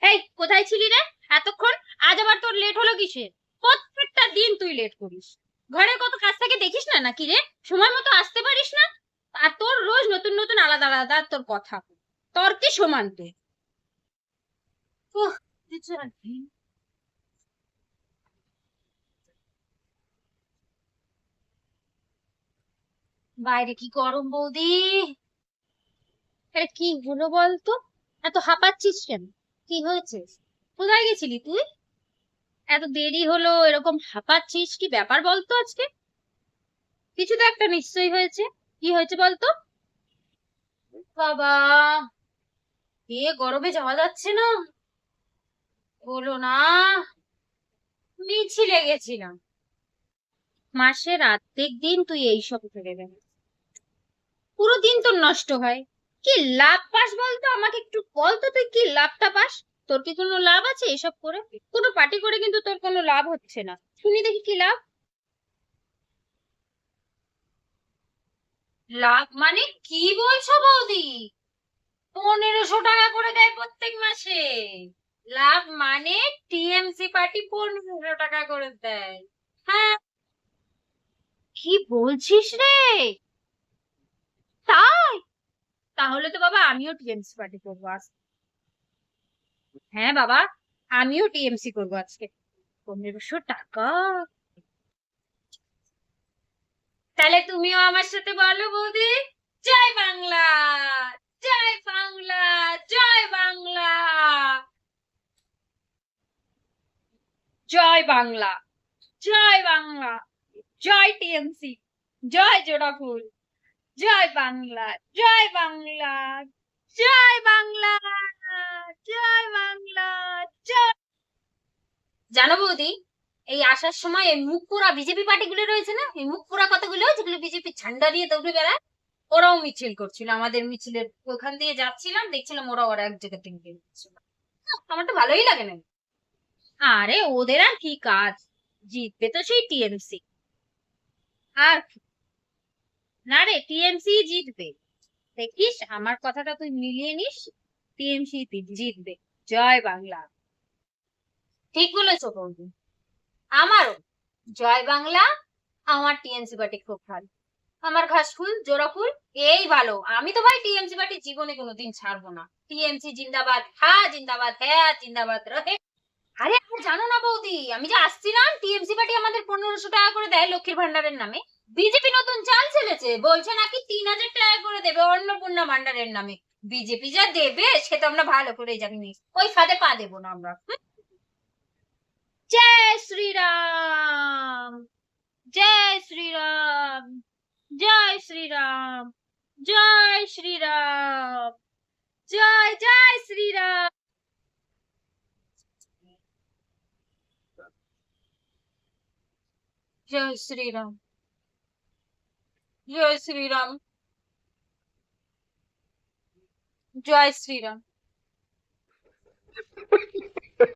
এই কোথায় ছিলি রে এতক্ষণ? আজ আবার তোর লেট হলো কিসে? প্রত্যেকটা দিন তুই লেট করিস। ঘরের কত কাজ থাকে দেখিস না নাকি রে? সময় মতো আসতে পারিস না? আর তোর রোজ নতুন নতুন আলাদা আলাদা তোর কথা। তর্কে সমান তুই। উহ, বাইরে কি গরম বৌদি! আরে কি হলো বলতো? এত হাঁপাচ্ছিস কেন? কি হয়েছে? কোথায় গেছিলি তুই? এত দেরি হলো, এরকম হাঁপাচ্ছিস, কি ব্যাপার বলতো আজকে? কিছু তো একটা নিশ্চয়ই হয়েছে। কি হয়েছে বলতো? বাবা, এ গরমে যাওয়া যাচ্ছে না। বলো না। মিছিলে গেছিলাম। মাসের অর্ধেক দিন তুই এইসব করে বেড়াস। পুরো দিন তোর নষ্ট হয়। কি লাভ পাস বলতো? আমাকে একটু বলতো তুই কি লাভটা পাস? তোর কি কোনো লাভ আছে এসব করে? কোনো পার্টি করে কিন্তু তোর কোনো লাভ হচ্ছে না। শুনি দেখি কি লাভ। লাভ মানে কি বলছো বৌদি? 1500 টাকা করে দেয় প্রত্যেক মাসে। লাভ মানে টিএমসি পার্টি 1500 টাকা করে দেয়। হ্যাঁ। কি বলছিস রে? তাই? তাহলে তো বাবা আমিও টিএমসি পার্টি করবো আজ। হ্যাঁ বাবা, আমিও টিএমসি করবো আজকে। 1500 টাকা! তাহলে তুমিও আমার সাথে বলো বৌদি, জয় বাংলা, জয় বাংলা, জয় বাংলা, জয় বাংলা, জয় বাংলা, জয় টিএমসি, জয় জোড়াফুল, জয় বাংলা, জয় বাংলা, জয় বাংলা, জয় বাংলা, জয়। জানো বৌদি, এই আসার সময় এই মুখ পোড়া বিজেপি পার্টি গুলো রয়েছে না, এই মুখ পোড়া কতগুলো যেগুলো বিজেপি ঝান্ডা দিয়ে দৌড়ে বেড়ায়, ওরাও মিছিল করছিল। আমাদের মিছিলের ওখান দিয়ে যাচ্ছিলাম, দেখছিলাম ওরা এক জায়গা থেকে বের হচ্ছিল। আমার তো ভালোই লাগে না। আরে ওদের আর কি কাজ? জিতবে তো সেই টিএমসি। আর কি? না রে, টিএমসি জিতবে। দেখিস, আমার কথাটা তুই মিলিয়ে নিস। টিএমসি জিতবে। জয় বাংলা। ঠিক বলেছো বৌদি। আমারও জয় বাংলা। আমার টিএমসি পার্টি খুব ভালো। আমার ঘাস ফুল জোড়া ফুল, এই ভালো। আমি তো ভাই টিএমসি পার্টি জীবনে কোনোদিন ছাড়বো না। টিএমসি জিন্দাবাদ, হ্যাঁ জিন্দাবাদ, হ্যাঁ জিন্দাবাদ রহে। আরে আর জানো না বৌদি, আমি যে আসছিলাম, টিএমসি পার্টি আমাদের 1500 টাকা করে দেয় লক্ষ্মীর ভান্ডারের নামে। বিজেপি নতুন চাল ছেড়েছে, বলছে নাকি 3000 টাকা করে দেবে অন্নপূর্ণা ভান্ডারের নামে। বিজেপি যা দেবে সে তো আমরা ভালো করেই জানি। ওই ফাঁদে পা দেবো না আমরা। জয় শ্রীরাম, জয় শ্রীরাম, জয় শ্রীরাম, জয় শ্রীরাম, জয় জয় শ্রীরাম। জয় শ্রীরাম, জয় শ্রীরাম, জয় শ্রীরাম।